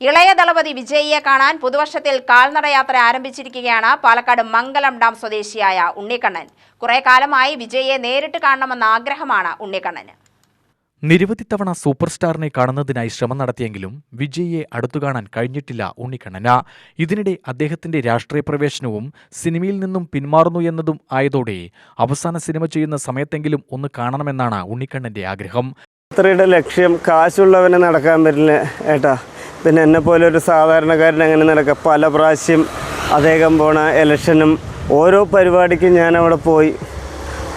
ഇളയ ദളപതി വിജയിയെ കാണാൻ പുതുവർഷത്തിൽ കാൽനടയാത്ര ആരംഭിച്ചിരിക്കുകയാണ് പാലക്കാട് മംഗലം ഡാം സ്വദേശിയായ ഉണ്ണിക്കണ്ണൻ. കുറെ കാലമായി വിജയിയെ നേരിട്ട് കാണണമെന്ന ആഗ്രഹമാണ് ഉണ്ണിക്കണ്ണന്. നിരവധി തവണ സൂപ്പർ സ്റ്റാറിനെ കാണുന്നതിനായി ശ്രമം നടത്തിയെങ്കിലും വിജയിയെ അടുത്തു കാണാൻ കഴിഞ്ഞിട്ടില്ല ഉണ്ണിക്കണ്ണന്. ഇതിനിടെ അദ്ദേഹത്തിന്റെ രാഷ്ട്രീയ പ്രവേശനവും സിനിമയിൽ നിന്നും പിന്മാറുന്നു എന്നതും ആയതോടെ അവസാന സിനിമ ചെയ്യുന്ന സമയത്തെങ്കിലും ഒന്ന് കാണണമെന്നാണ് ഉണ്ണിക്കണ്ണന്റെ ആഗ്രഹം. യാത്രയുടെ ലക്ഷ്യം കാശുള്ളവനെ നടക്കാൻ പറ്റില്ല ഏട്ടാ. പിന്നെ എന്നെപ്പോലെ ഒരു സാധാരണക്കാരൻ അങ്ങനെ നടക്കുക. പല പ്രാവശ്യം അദ്ദേഹം പോണ ഇലക്ഷനും ഓരോ പരിപാടിക്കും ഞാൻ അവിടെ പോയി,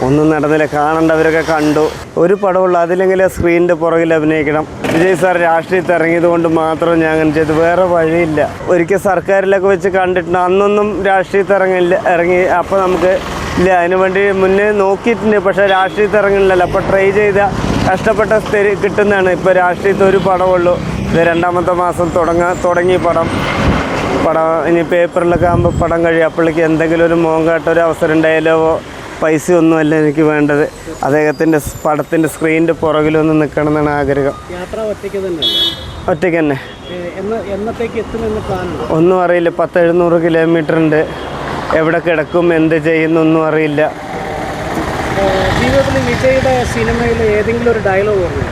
ഒന്നും നടന്നില്ല. കാണേണ്ടവരൊക്കെ കണ്ടു. ഒരു പടമുള്ള അതിലെങ്കിലും സ്ക്രീനിൻ്റെ പുറകിൽ അഭിനയിക്കണം. വിജയ് സാർ രാഷ്ട്രീയത്തിൽ ഇറങ്ങിയത് കൊണ്ട് മാത്രം ഞാൻ അങ്ങനെ ചെയ്തു, വേറെ വഴിയില്ല. ഒരിക്കൽ സർക്കാരിലൊക്കെ വെച്ച് കണ്ടിട്ടുണ്ട്, അന്നൊന്നും രാഷ്ട്രീയത്തിൽ ഇറങ്ങി അപ്പോൾ നമുക്ക് ഇല്ല, അതിനുവേണ്ടി മുന്നേ നോക്കിയിട്ടുണ്ട്, പക്ഷേ രാഷ്ട്രീയത്തിൽ ഇറങ്ങുന്നില്ലല്ലോ. അപ്പോൾ ട്രൈ ചെയ്ത കഷ്ടപ്പെട്ട കിട്ടുന്നതാണ്. ഇപ്പോൾ രാഷ്ട്രീയത്തിൽ ഒരു പടമുള്ളൂ. ഇത് 2ാമത്തെ മാസം തുടങ്ങി പടം ഇനി പേപ്പറിലൊക്കെ ആകുമ്പോൾ പടം കഴിയും. അപ്പോഴേക്ക് എന്തെങ്കിലും ഒരു മോങ്കാട്ടൊരു അവസരം ഉണ്ടായാലോ, പൈസയൊന്നുമല്ല എനിക്ക് വേണ്ടത്. അദ്ദേഹത്തിൻ്റെ പടത്തിൻ്റെ സ്ക്രീനിൻ്റെ പുറകിലൊന്ന് നിൽക്കണം എന്നാണ് ആഗ്രഹം. ഒറ്റയ്ക്ക് തന്നെ. ഒന്നും അറിയില്ല. 700 കിലോമീറ്റർ ഉണ്ട്. എവിടെ കിടക്കും, എന്ത് ചെയ്യുന്നൊന്നും അറിയില്ല. ജീവിതത്തിൽ വിജയുടെ സിനിമയിൽ ഏതെങ്കിലും ഒരു ഡയലോഗ് പറഞ്ഞു?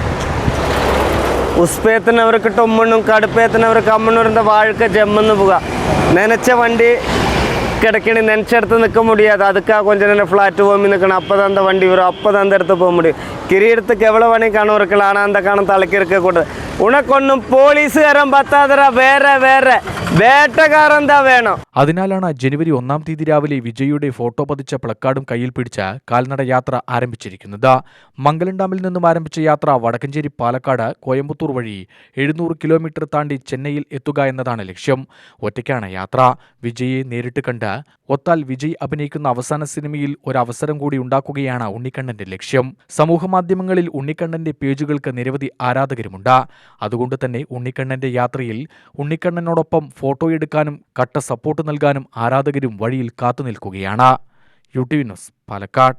ഉസ്പേത്തിനവർക്ക് ടൊമ്മണ്ണും കടുപ്പേത്തിനവർക്ക് അമ്മണ്ണൂരിൻ്റെ വാഴക്ക ജമ്മെന്ന് പോവുക. നനച്ച വണ്ടി കിടക്കണി, നനച്ചെടുത്ത് നിൽക്കാൻ മുടിയാതെ അതുക്കാ കൊഞ്ചം തന്നെ ഫ്ലാറ്റ് പോകുമ്പോൾ നിൽക്കണം. അപ്പോൾ തந்த വണ്ടി വரும், அப்போ தான் அந்த இடத்து போக முடியும். கிரியத்துக்கு எவ்வளோ வணி கணம் இருக்கலாம், ஆனால் அந்த கணம் தலைக்கு இருக்கக்கூடாது. உனக்கொன்னும் പോലീസുകാരൻ പത്താതര, വേറെ വേട്ടക്കാരൻ എന്താ വേണം. അതിനാലാണ് ജനുവരി 1-ാം തീയതി രാവിലെ വിജയിയുടെ ഫോട്ടോ പതിച്ച പ്ലക്കാർഡും കയ്യിൽ പിടിച്ച കാൽനട യാത്ര ആരംഭിച്ചിരിക്കുന്നത്. മംഗലം ഡാമിൽ നിന്നും ആരംഭിച്ച യാത്ര വടക്കഞ്ചേരി പാലക്കാട് കോയമ്പത്തൂർ വഴി 700 കിലോമീറ്റർ താണ്ടി ചെന്നൈയിൽ എത്തുക എന്നതാണ് ലക്ഷ്യം. ഒറ്റയ്ക്കാണ് യാത്ര. വിജയിയെ നേരിട്ട് കണ്ട് ഒത്താൽ വിജയ് അഭിനയിക്കുന്ന അവസാന സിനിമയിൽ ഒരവസരം കൂടി ഉണ്ടാക്കുകയാണ് ഉണ്ണിക്കണ്ണന്റെ ലക്ഷ്യം. സമൂഹമാധ്യമങ്ങളിൽ ഉണ്ണിക്കണ്ണന്റെ പേജുകൾക്ക് നിരവധി ആരാധകരുമുണ്ട്. അതുകൊണ്ട് തന്നെ ഉണ്ണിക്കണ്ണന്റെ യാത്രയിൽ ഉണ്ണിക്കണ്ണനോടൊപ്പം ഫോട്ടോയെടുക്കാനും കട്ട സപ്പോർട്ട് നൽകാനും ആരാധകരും വഴിയിൽ കാത്തുനിൽക്കുകയാണ്. UTV news, Palakkad.